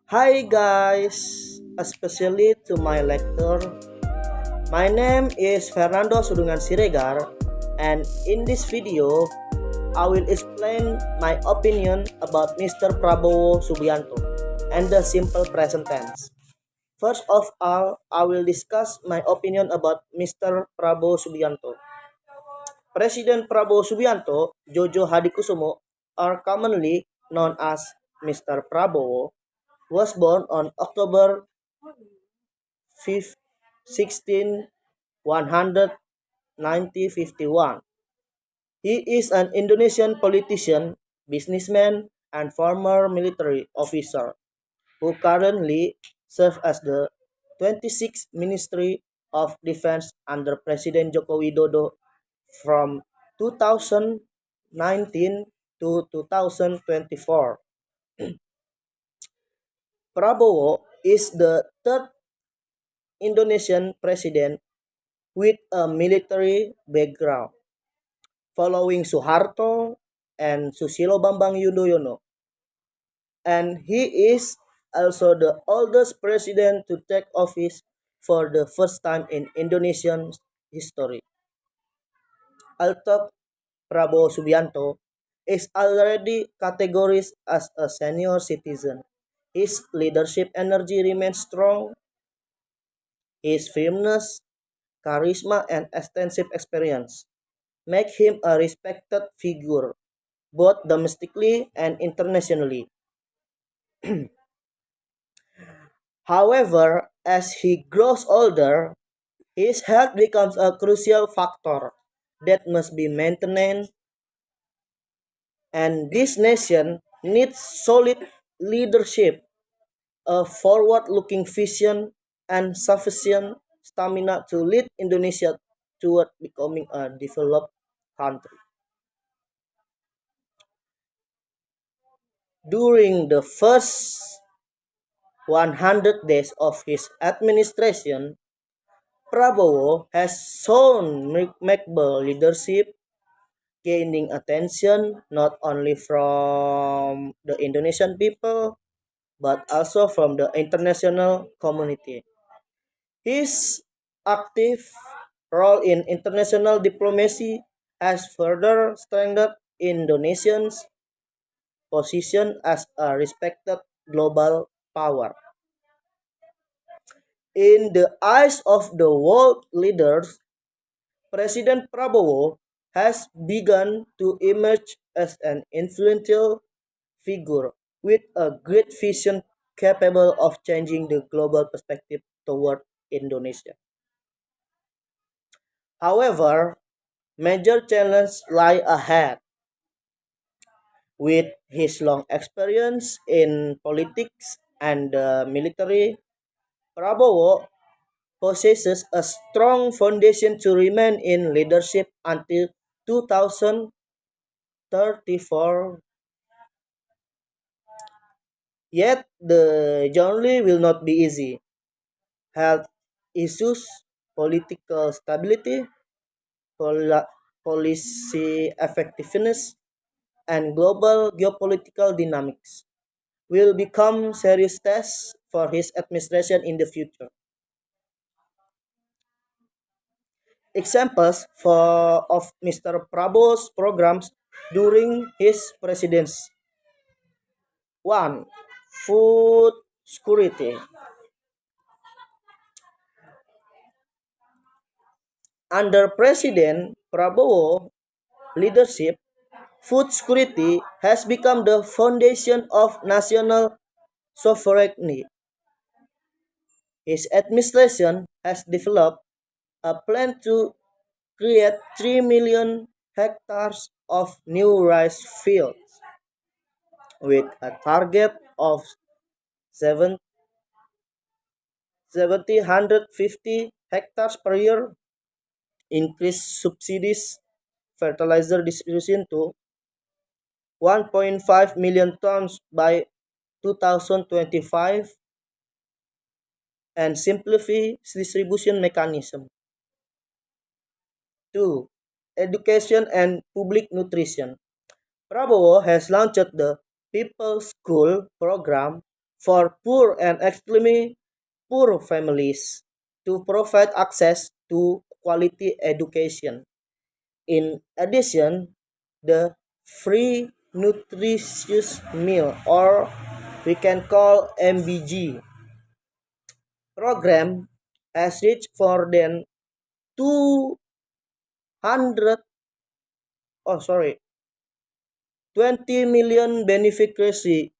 Hi guys, especially to my lecturer. My name is Fernando Sudungan Siregar, and in this video, I will explain my opinion about Mr. Prabowo Subianto and the simple present tense. First of all, I will discuss my opinion about Mr. Prabowo Subianto. President Prabowo Subianto, Jojo Hadikusumo, are commonly known as Mr. Prabowo, was born on October 16, 1951. He is an Indonesian politician, businessman, and former military officer who currently serves as the 26th Ministry of Defense under President Joko Widodo from 2019 to 2024. Prabowo is the third Indonesian president with a military background, following Suharto and Susilo Bambang Yudhoyono. And he is also the oldest president to take office for the first time in Indonesian history. Although Prabowo Subianto is already categorized as a senior citizen, his leadership energy remains strong. His firmness, charisma, and extensive experience make him a respected figure both domestically and internationally. However, as he grows older, his health becomes a crucial factor that must be maintained, and this nation needs solid leadership, a forward-looking vision, and sufficient stamina to lead Indonesia toward becoming a developed country. During the first 100 days of his administration, Prabowo has shown remarkable leadership, gaining attention not only from the Indonesian people but also from the international community. His active role in international diplomacy has further strengthened Indonesia's position as a respected global power. In the eyes of the world leaders, President Prabowo has begun to emerge as an influential figure with a great vision capable of changing the global perspective toward Indonesia. However, major challenges lie ahead. With his long experience in politics and the military, Prabowo possesses a strong foundation to remain in leadership until 2034. Yet the journey will not be easy. Health issues, political stability, policy effectiveness, and global geopolitical dynamics will become serious tests for his administration in the future. Examples of Mr. Prabowo's programs during his presidency. 1. Food security. Under President Prabowo leadership, food security has become the foundation of national sovereignty. His administration has developed a plan to create 3 million hectares of new rice fields with a target of 7 750 hectares per year, increase subsidies, fertilizer distribution to 1.5 million tons by 2025, and simplify distribution mechanism. 2. Education and public nutrition. Prabowo has launched the People School program for poor and extremely poor families to provide access to quality education. In addition, the free nutritious meal, or we can call MBG program, has reached for than 200 oh sorry 20 million beneficiaries,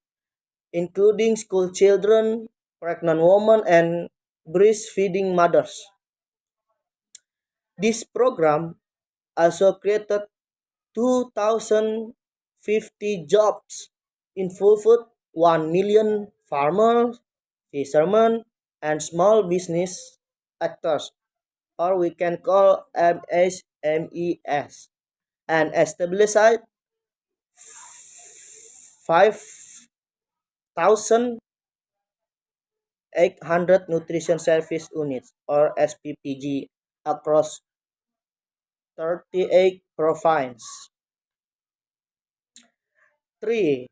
including school children, pregnant women, and breastfeeding mothers. This program also created 2,050 jobs, involved 1 million farmers, fishermen, and small business actors, or we can call MSMES, and established 5,800 nutrition service units, or SPPG, across 38 provinces. 3.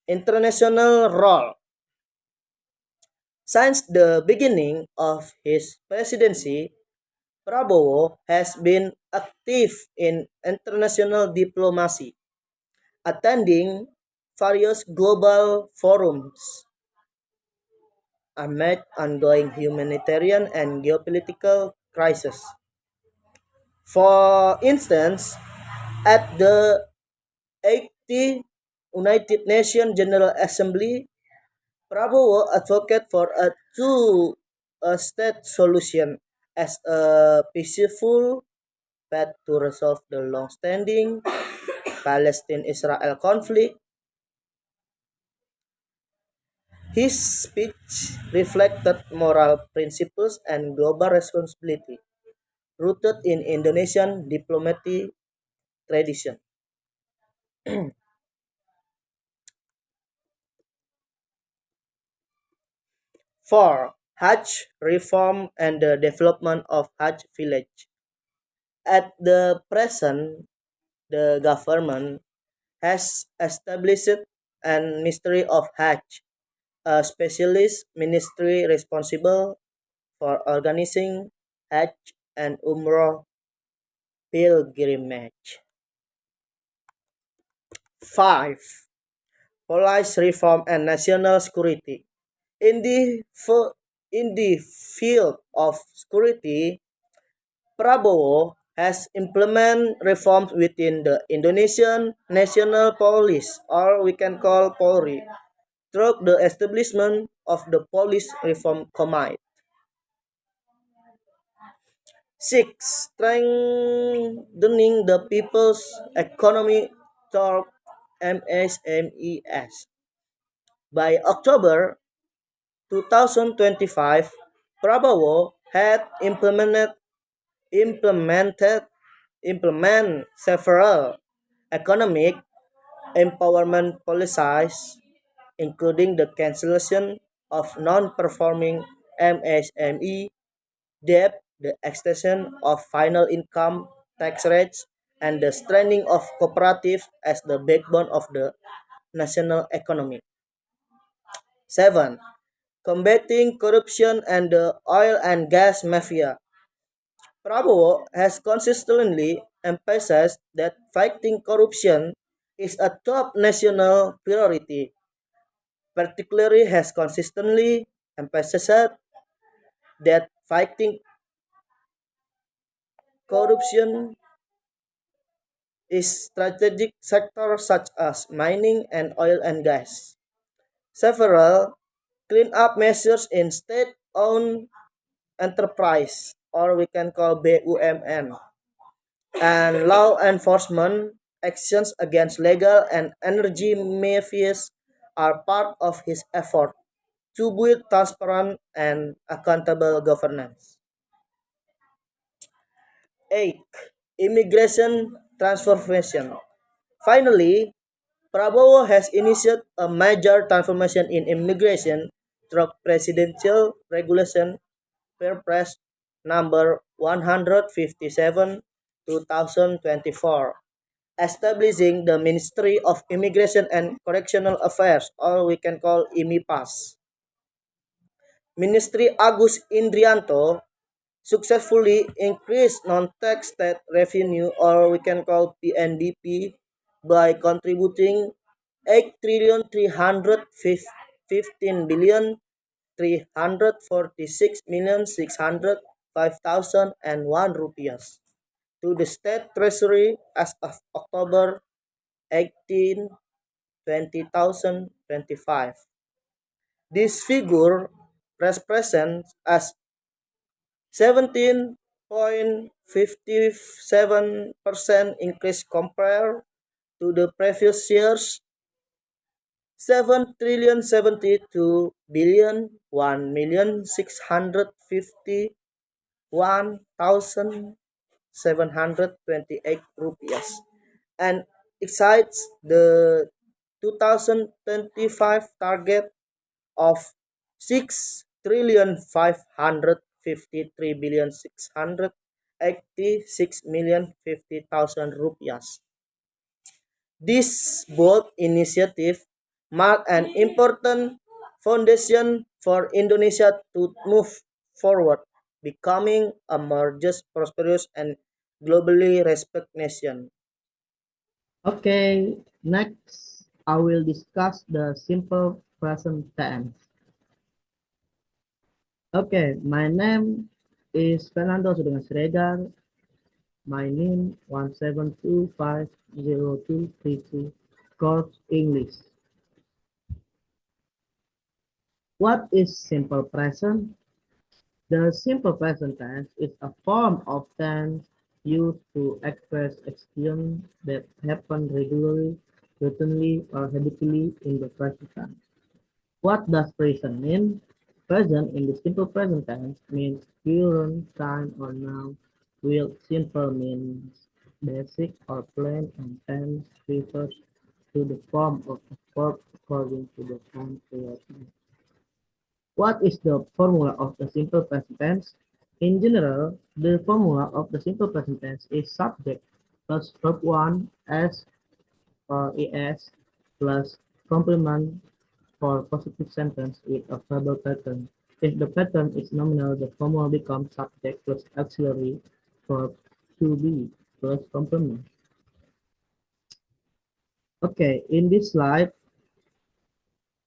International role. Since the beginning of his presidency, Prabowo has been active in international diplomacy, attending various global forums amid ongoing humanitarian and geopolitical crises. For instance, at the 80th United Nations General Assembly, Prabowo advocated for a two-state solution as a peaceful path to resolve the long-standing Palestine-Israel conflict. His speech reflected moral principles and global responsibility rooted in Indonesian diplomatic tradition. 4. Hajj reform and the development of Hajj village. At the present, the government has established an Ministry of Hajj, a specialist ministry responsible for organizing Hajj and Umrah pilgrimage. 5. Police reform and national security. In the, in the field of security, Prabowo has implemented reforms within the Indonesian National Police, or we can call Polri, through the establishment of the Police Reform Committee. 6. Strengthening the people's economy through MSMES. By October 2025, Prabowo had implemented implement several economic empowerment policies, including the cancellation of non-performing MSME debt, the extension of final income tax rates, and the strengthening of cooperatives as the backbone of the national economy. 7. Combating corruption and the oil and gas mafia. Prabowo has consistently emphasized that fighting corruption is a top national priority. Particularly has consistently emphasized that fighting corruption is strategic sectors such as mining and oil and gas. Several cleanup measures in state-owned enterprise, or we can call BUMN, and law enforcement actions against legal and energy mafias are part of his effort to build transparent and accountable governance. 8. Immigration transformation. Finally, Prabowo has initiated a major transformation in immigration through presidential regulation Perpres number 157 2024, establishing the Ministry of Immigration and Correctional Affairs, or we can call IMIPAS. Ministry Agus Indrianto successfully increased non-tax state revenue, or we can call PNDP, by contributing 8,315,346,605,001 rupees to the state treasury as of October 18, 2025. This figure represents as 17.57% increase compared to the previous year's 7,072,1,651,728 rupees, and exceeds the 2025 target of 6,553,686,050,000 rupees. This bold initiative marked an important foundation for Indonesia to move forward, becoming a more just, prosperous, and globally respected nation. Okay, next I will discuss the simple present tense. Okay, my name is Fernando Sudungan Siregar. My name 1725022. Course English. What is simple present? The simple present tense is a form of tense used to express actions that happen regularly, routinely, or habitually in the present tense. What does present mean? Present in the simple present tense means current time or now, while simple means basic or plain, and tense refers to the form of a verb according to the time period. What is the formula of the simple present tense? In general, the formula of the simple present tense is subject plus verb 1 s or es plus complement for positive sentence with a verbal pattern. If the pattern is nominal, the formula becomes subject plus auxiliary verb to be plus complement. Okay, in this slide,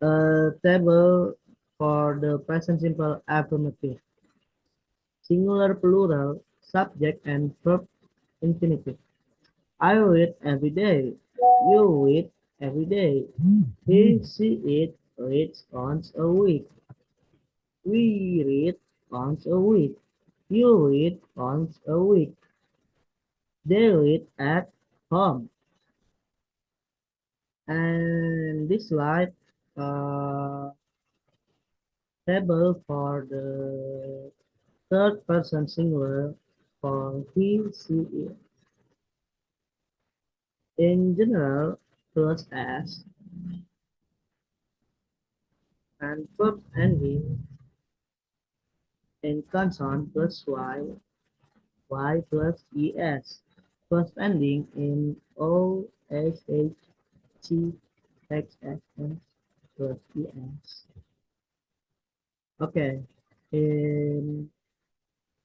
a table for the present simple affirmative, singular, plural, subject, and verb infinitive. I read every day. You read every day. She reads once a week. We read once a week. You read once a week. They read at home. And this slide, table for the third person singular for he, she, it. In general, plus s and verb ending in consonant plus y plus es. First ending in o, h, h, t, x, x, s plus es. Okay, in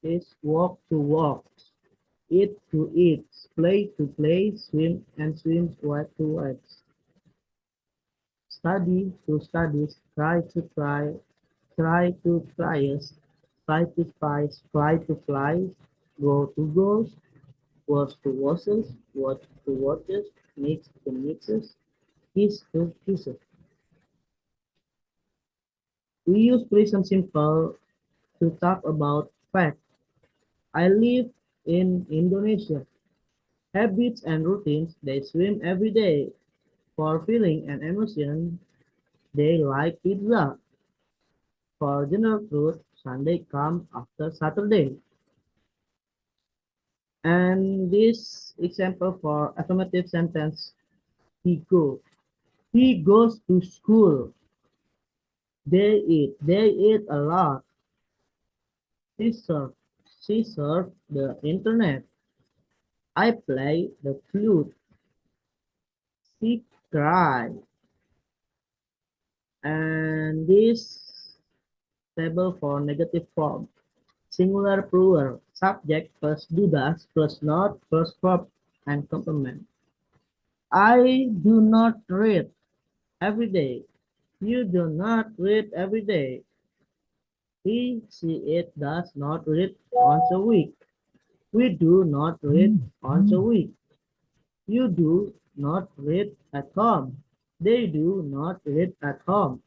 this walk to walk, eat to eat, play to play, swim and swims, write to write, study to studies, try to try, try to tries, try to spies, fly to flies, go to goes, was to washes, watch to watches, mix to mixes, kiss to kisses. We use present simple to talk about fact. I live in Indonesia. Habits and routines, they swim every day. For feeling and emotion, they like pizza. For general truth, Sunday comes after Saturday. And this example for affirmative sentence, he goes. He goes to school. They eat. They eat a lot. She surfs. She surfs the internet. I play the flute. He cried. And this table for negative form. Singular plural. Subject plus do does plus not plus verb and complement. I do not read every day. You do not read every day. He, she, it does not read once a week. We do not read once a week. You do not read at home. They do not read at home.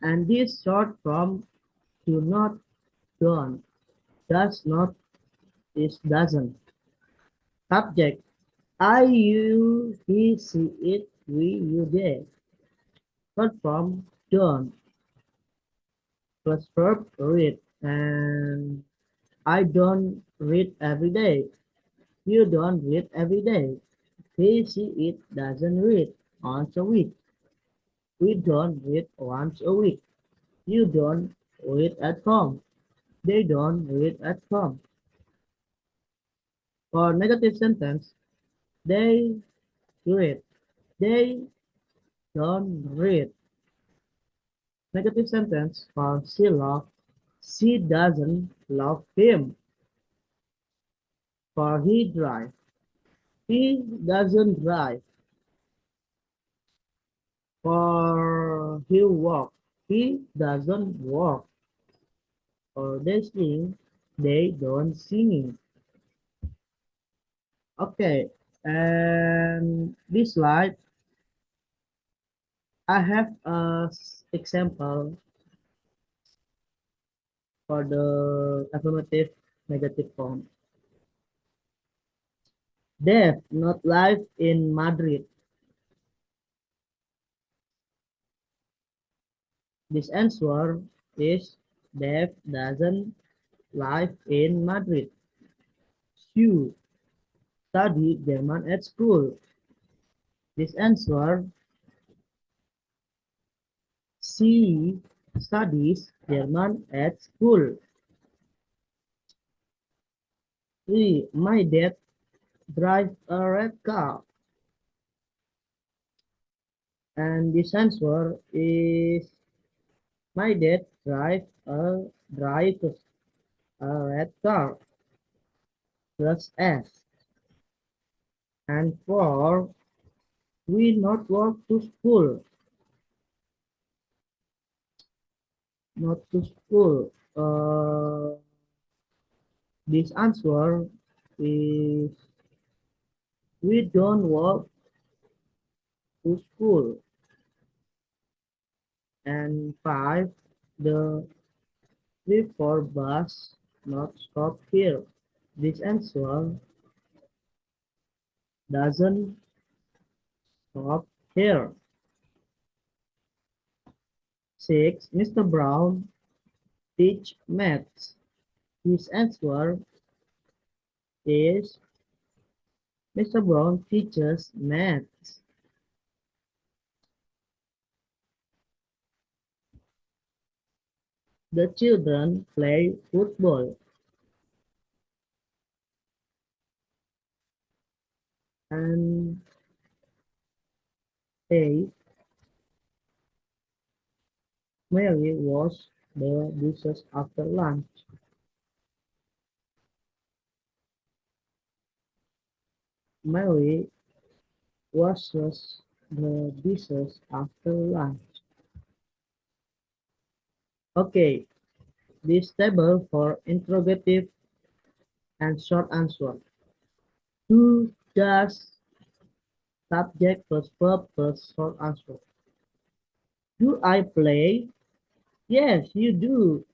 And this short form do not, don't, does not, is doesn't. Subject I, you, he, she, it, we, you, they. Short form don't plus verb read. And I don't read every day. You don't read every day. He, she, it doesn't read once a week. We don't read once a week. You don't read at home. They don't read at home. For negative sentence, they read. They don't read. Negative sentence for she loves. She doesn't love him. For he drives. He doesn't drive. For he walks. He doesn't walk. For they sing. They don't sing. Okay, and this slide, I have a example for the affirmative negative form. Death, not life in Madrid. This answer is Death doesn't live in Madrid. Sue study German at school. This answer she studies German at school. 3. My dad drives a red car. And this answer is my dad drives a red car plus S. And 4. We not walk to school. Not to school. This answer is we don't walk to school. And 5. The trip for bus not stop here. This answer doesn't stop here. 6. Mr. Brown teach maths. His answer is Mr. Brown teaches maths. The children play football. And 8. Mary washed the dishes after lunch. Mary washes the dishes after lunch. Okay, this table for interrogative and short answer. Do, does, subject plus verb plus short answer. Do I play? Yes, you do.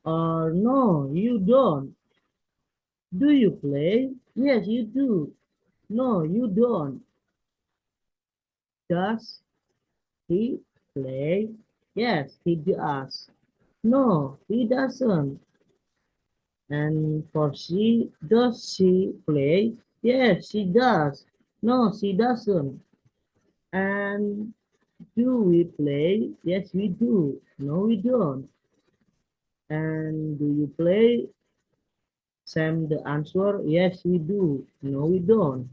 Or no, you don't. Do you play? Yes, you do. No, you don't. Does he play? Yes, he does. No, he doesn't. And for she, does she play? Yes, she does. No, she doesn't. And do we play? Yes, we do. No, we don't. And do you play? Sam, the answer, yes, we do. No, we don't.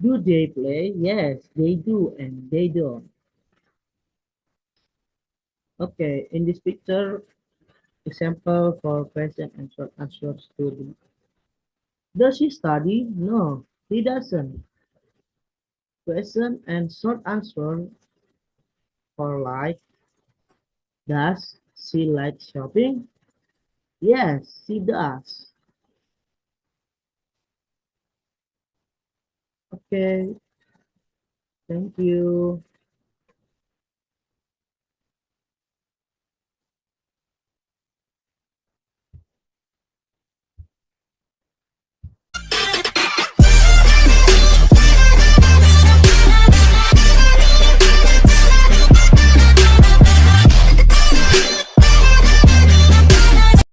Do they play? Yes, they do and they don't. Okay, in this picture, example for question and short answer student. Does he study? No, he doesn't. Question and short answer for like, does she like shopping? Yes, she does. Okay, thank you.